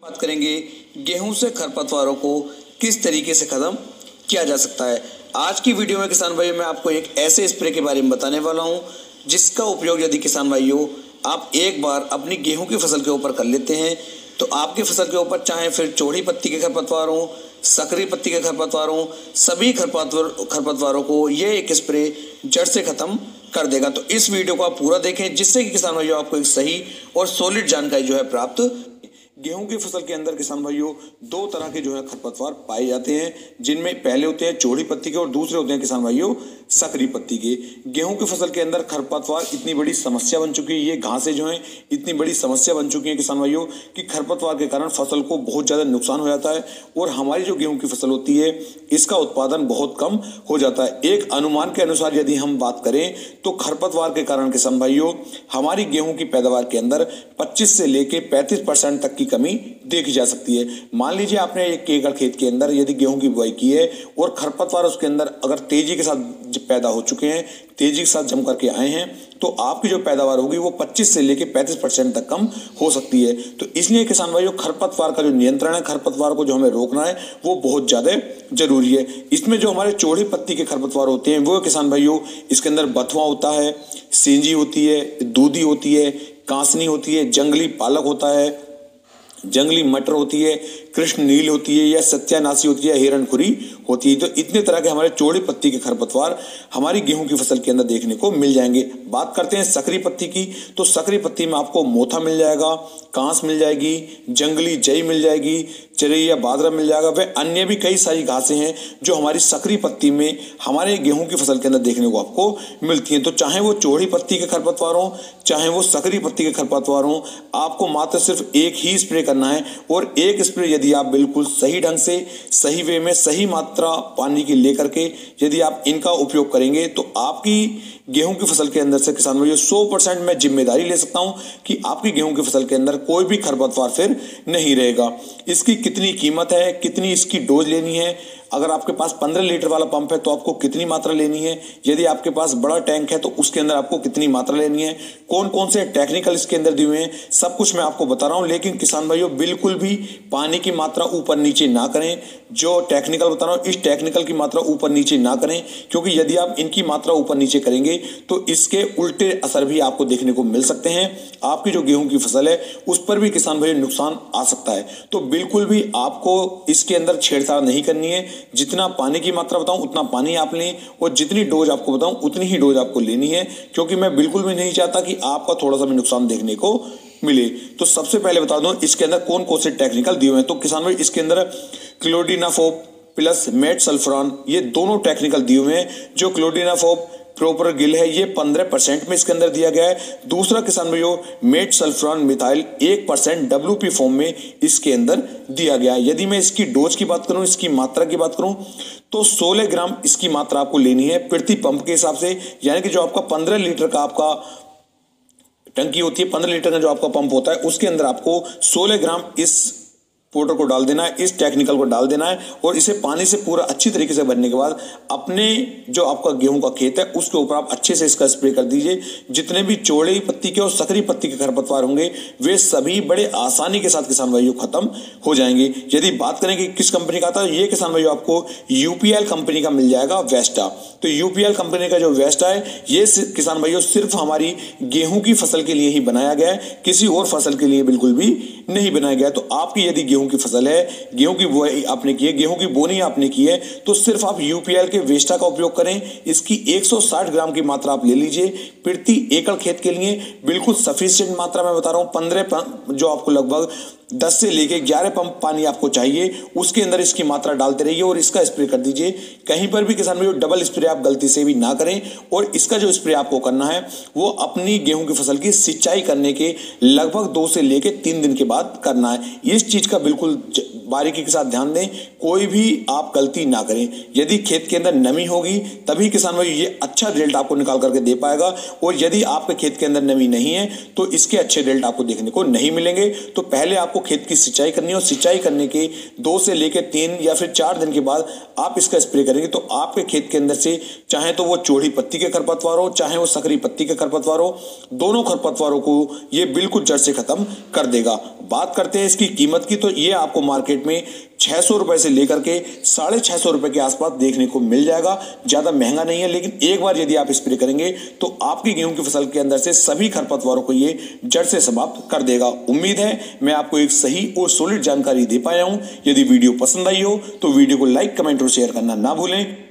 बात करेंगे गेहूं से खरपतवारों को किस तरीके से खत्म किया जा सकता है। आज की वीडियो में किसान भाइयों मैं आपको एक ऐसे स्प्रे के बारे में बताने वाला हूं जिसका उपयोग यदि किसान भाइयों आप एक बार अपनी गेहूं की फसल के ऊपर कर लेते हैं तो आपकी फसल के ऊपर चाहे फिर चौड़ी पत्ती के खरपतवार हो, सकरी पत्ती के खरपतवार हो, सभी खरपतवारों को ये एक स्प्रे जड़ से खत्म कर देगा। तो इस वीडियो को आप पूरा देखें जिससे कि किसान भाइयों आपको एक सही और सॉलिड जानकारी जो है प्राप्त। गेहूं की फसल के अंदर किसान भाइयों दो तरह के जो है खरपतवार पाए जाते हैं, जिनमें पहले होते हैं चौड़ी पत्ती के और दूसरे होते हैं किसान भाइयों सकरी पत्ती के। गेहूं की फसल के अंदर खरपतवार इतनी बड़ी समस्या बन चुकी है, ये घासें जो हैं इतनी बड़ी समस्या बन चुकी है किसान भाइयों कि खरपतवार के कारण फसल को बहुत ज़्यादा नुकसान हो जाता है और हमारी जो गेहूं की फसल होती है इसका उत्पादन बहुत कम हो जाता है। एक अनुमान के अनुसार यदि हम बात करें तो खरपतवार के कारण किसान भाइयों हमारी गेहूं की पैदावार के अंदर 25 से लेकर 35% तक की कमी देखी जा सकती है। मान लीजिए आपने एक एकड़ खेत के अंदर यदि गेहूं की बुआई की है और खरपतवार उसके अंदर अगर तेजी के साथ पैदा हो चुके हैं, तेजी के साथ जम करके आए हैं, तो आपकी जो पैदावार होगी वो 25 से लेकर 35% तक कम हो सकती है। तो इसलिए किसान भाइयों खरपतवार का जो नियंत्रण है, खरपतवार को जो हमें रोकना है वो बहुत ज़्यादा जरूरी है। इसमें जो हमारे चौड़ी पत्ती के खरपतवार होते हैं वो किसान भाइयों इसके अंदर बथुआ होता है, सेंजी होती है, दूधी होती है, कांसनी होती है, जंगली पालक होता है, जंगली मटर होती है, कृष्ण नील होती है या सत्यानाशी होती है, हिरणखुरी होती है। तो इतने तरह के हमारे चौड़ी पत्ती के खरपतवार हमारी गेहूं की फसल के अंदर देखने को मिल जाएंगे। बात करते हैं सकरी पत्ती की, तो सकरी पत्ती में आपको मोथा मिल जाएगा, कांस मिल जाएगी, जंगली जई मिल जाएगी, चरैया बादरा मिल जाएगा। वह अन्य भी कई सारी घासें हैं जो हमारी सकरी पत्ती में हमारे गेहूं की फसल के अंदर देखने को आपको मिलती हैं। तो चाहे वो चौड़ी पत्ती के खरपतवार हो, चाहे वो सकरी पत्ती के खरपतवार हो, आपको मात्र सिर्फ एक ही स्प्रे करना है और एक स्प्रे यदि आप बिल्कुल सही ढंग से, सही वे में, सही मात्रा पानी की लेकर के यदि आप इनका उपयोग करेंगे तो आपकी गेहूं की फसल के अंदर से किसान भाइयों 100% मैं जिम्मेदारी ले सकता हूं कि आपकी गेहूं की फसल के अंदर कोई भी खरपतवार फिर नहीं रहेगा। इसकी कितनी कीमत है, कितनी इसकी डोज लेनी है, अगर आपके पास 15 लीटर वाला पंप है तो आपको कितनी मात्रा लेनी है, यदि आपके पास बड़ा टैंक है तो उसके अंदर आपको कितनी मात्रा लेनी है, कौन कौन से टेक्निकल इसके अंदर दिए हुए हैं, सब कुछ मैं आपको बता रहा हूं। लेकिन किसान भाइयों बिल्कुल भी पानी की मात्रा ऊपर नीचे ना करें। जो टेक्निकल बता रहा हूं इस टेक्निकल की मात्रा ऊपर नीचे ना करें, क्योंकि यदि आप इनकी मात्रा ऊपर नीचे करेंगे तो इसके उल्टे असर भी आपको देखने को मिल सकते हैं। आपकी जो गेहूं की फसल है उस पर भी किसान भाइयों नुकसान आ सकता है। तो बिल्कुल भी आपको इसके अंदर छेड़छाड़ नहीं करनी है। जितना पानी की मात्रा बताऊं उतना पानी आप लें और जितनी डोज आपको बताऊं उतनी ही डोज आपको लेनी है, क्योंकि मैं बिल्कुल भी नहीं चाहता कि आपका थोड़ा सा भी नुकसान देखने को मिले। तो सबसे पहले बता दूं इसके अंदर कौन कौन से टेक्निकल दिए हुए हैं। तो किसान भाई इसके अंदर क्लोडिनाफोप प्लस मेट सल्फ्रॉन ये दोनों टेक्निकल दिए हुए हैं। जो क्लोडिनाफोप प्रॉपर गिल है ये 15% में इसके अंदर दिया गया है। दूसरा किसान भाइयों मेट सल्फ्रॉन मिथाइल 1% WP फॉर्म में इसके अंदर दिया गया है। यदि मैं इसकी डोज की बात करूं, इसकी मात्रा की बात करूं तो 16 ग्राम इसकी मात्रा आपको लेनी है प्रति पंप के हिसाब से। यानी कि जो आपका 15 लीटर का आपका टंकी होती है, 15 लीटर का जो आपका पंप होता है उसके अंदर आपको 16 ग्राम इस पाउडर को डाल देना है, इस टेक्निकल को डाल देना है और इसे पानी से पूरा अच्छी तरीके से भरने के बाद अपने जो आपका गेहूं का खेत है उसके ऊपर आप अच्छे से इसका स्प्रे कर दीजिए। जितने भी चौड़ी पत्ती के और सकरी पत्ती के खरपतवार होंगे वे सभी बड़े आसानी के साथ किसान भाइयों खत्म हो जाएंगे। यदि बात करें कि किस कंपनी का था, ये किसान भाइयों आपको UPL कंपनी का मिल जाएगा वेस्टा। तो UPL कंपनी का जो वेस्टा है ये किसान भाइयों सिर्फ हमारी गेहूं की फसल के लिए ही बनाया गया है, किसी और फसल के लिए बिल्कुल भी नहीं बनाया गया। तो आपकी यदि गेहूं की फसल है, गेहूं की बुआई आपने की है, गेहूं की बोनी आपने की है, तो सिर्फ आप UPL के वेस्टा का उपयोग करें। इसकी 160 ग्राम की मात्रा आप ले लीजिए प्रति एकड़ खेत के लिए। बिल्कुल सफिशिएंट मात्रा मैं बता रहा हूं, 15 जो आपको लगभग 10 से लेके 11 पंप पानी आपको चाहिए उसके अंदर इसकी मात्रा डालते रहिए और इसका स्प्रे कर दीजिए। कहीं पर भी किसान भाइयों डबल स्प्रे आप गलती से भी ना करें। और इसका जो स्प्रे आपको करना है वो अपनी गेहूं की फसल की सिंचाई करने के लगभग 2 से लेके 3 दिन के बाद करना है। इस चीज का बिल्कुल बारीकी के साथ ध्यान दें, कोई भी आप गलती ना करें। यदि खेत के अंदर नमी होगी तभी किसान भाई ये अच्छा रिजल्ट आपको निकाल करके दे पाएगा, और यदि आपके खेत के अंदर नमी नहीं है तो इसके अच्छे रिजल्ट आपको देखने को नहीं मिलेंगे। तो पहले आपको खेत की सिंचाई करनी है और सिंचाई करने के 2 से लेकर 3 या फिर 4 दिन के बाद आप इसका स्प्रे करेंगे तो आपके खेत के अंदर से चाहे तो वो चौड़ी पत्ती के खरपतवार हो, चाहे वो सकरी पत्ती के खरपतवार हो, दोनों खरपतवारों को ये बिल्कुल जड़ से खत्म कर देगा। बात करते हैं इसकी कीमत की, तो ये आपको मार्केट में 600 रुपए से लेकर के 650 रुपए के आसपास देखने को मिल जाएगा। ज्यादा महंगा नहीं है, लेकिन एक बार यदि आप स्प्रे करेंगे तो आपकी गेहूं की फसल के अंदर से सभी खरपतवारों को ये जड़ से समाप्त कर देगा। उम्मीद है मैं आपको एक सही और सॉलिड जानकारी दे पाया हूं। यदि वीडियो पसंद आई हो तो वीडियो को लाइक, कमेंट और शेयर करना ना भूलें।